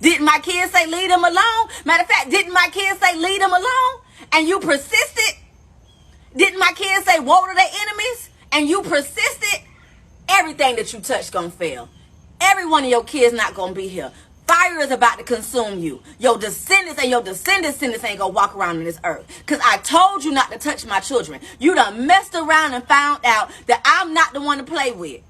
Didn't my kids say leave them alone? Matter of fact, didn't my kids say leave them alone? And you persisted? Didn't my kids say woe to their enemies? And you persisted? Everything that you touch gonna fail. Every one of your kids not gonna be here. Fire is about to consume you. Your descendants and your descendants ain't gonna walk around in this earth. Because I told you not to touch my children. You done messed around and found out that I'm not the one to play with.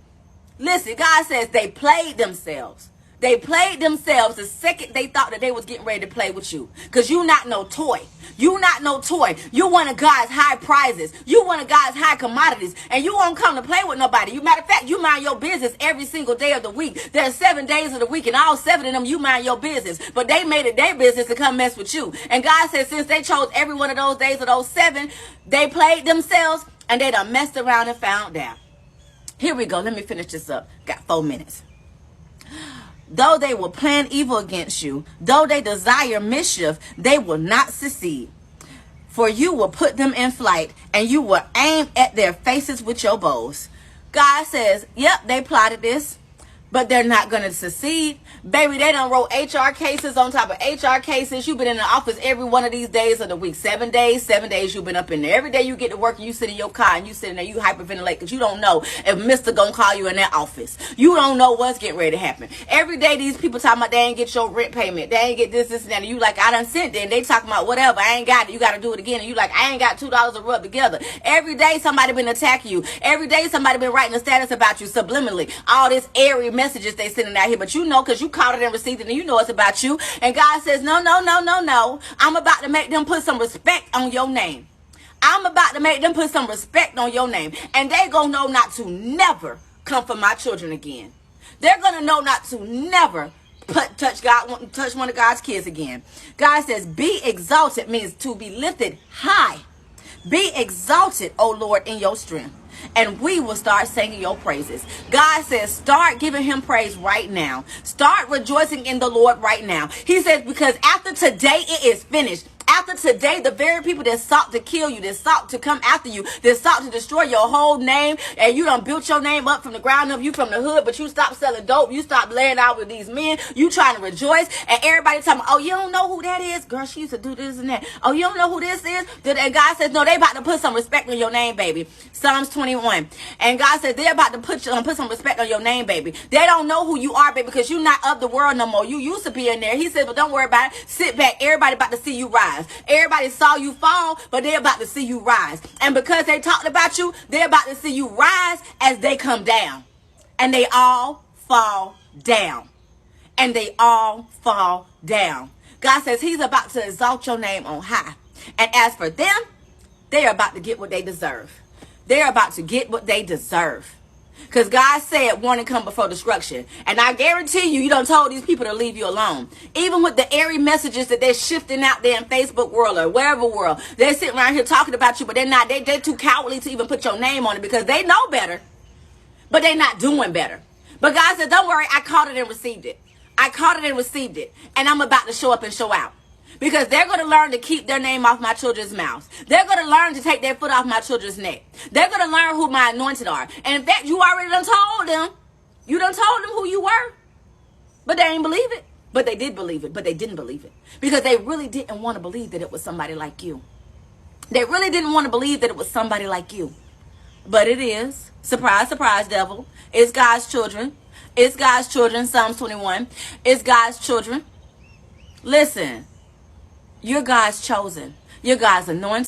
Listen, God says they played themselves. They played themselves the second they thought that they was getting ready to play with you. Because you not no toy. You not no toy. You one of God's high prizes. You one of God's high commodities. And you won't come to play with nobody. You matter of fact, you mind your business every single day of the week. There's 7 days of the week, and all 7 of them you mind your business. But they made it their business to come mess with you. And God says since they chose every one of those days of those 7, they played themselves and they done messed around and found out. Here we go. Let me finish this up. Got 4 minutes. Though they will plan evil against you, though they desire mischief, they will not succeed. For you will put them in flight, and you will aim at their faces with your bows. God says, yep, they plotted this, but they're not going to succeed. Baby, they done wrote HR cases on top of HR cases. You've been in the office every one of these days of the week. 7 days you've been up in there. Every day you get to work and you sit in your car and you sitting there, you hyperventilate because you don't know if Mr. gonna call you in that office. You don't know what's getting ready to happen. Every day these people talking about they ain't get your rent payment. They ain't get this, and that. And you like, I done sent it. And they talking about whatever. I ain't got it. You got to do it again. And you like, I ain't got $2 to rub together. Every day somebody been attacking you. Every day somebody been writing a status about you subliminally. All this airy messages they sending out here. But you know because you caught it and received it and you know it's about you. And God says, no. I'm about to make them put some respect on your name. I'm about to make them put some respect on your name. And they gonna know not to never come for my children again. They're gonna know not to never touch one of God's kids again. God says, be exalted means to be lifted high. Be exalted, O Lord, in your strength. And we will start singing your praises. God says, start giving him praise right now. Start rejoicing in the Lord right now. He says, because after today, it is finished. After today, the very people that sought to kill you, that sought to come after you, that sought to destroy your whole name, and you done built your name up from the ground up, you from the hood, but you stopped selling dope, you stopped laying out with these men, you trying to rejoice, and everybody talking, oh, you don't know who that is? Girl, she used to do this and that. Oh, you don't know who this is? And God says, no, they about to put some respect on your name, baby. Psalms 21. And God says, they're about to put some respect on your name, baby. They don't know who you are, baby, because you're not of the world no more. You used to be in there. He said, but don't worry about it. Sit back. Everybody about to see you rise. Everybody saw you fall, but they're about to see you rise. And because they talked about you, they're about to see you rise as they come down. And they all fall down. And they all fall down. God says he's about to exalt your name on high. And as for them, they are about to get what they deserve. They're about to get what they deserve. Because God said warning come before destruction. And I guarantee you, you done told these people to leave you alone. Even with the airy messages that they're shifting out there in Facebook world or wherever world. They're sitting around here talking about you, but they're not. They're too cowardly to even put your name on it because they know better. But they're not doing better. But God said, don't worry, I caught it and received it. I caught it and received it. And I'm about to show up and show out. Because they're going to learn to keep their name off my children's mouths. They're going to learn to take their foot off my children's neck. They're going to learn who my anointed are. And in fact, you already done told them. You done told them who you were. But they ain't believe it. But they did believe it. But they didn't believe it. Because they really didn't want to believe that it was somebody like you. They really didn't want to believe that it was somebody like you. But it is. Surprise, surprise, devil. It's God's children. It's God's children. Psalms 21. It's God's children. Listen. You're God's chosen. You're God's anointed.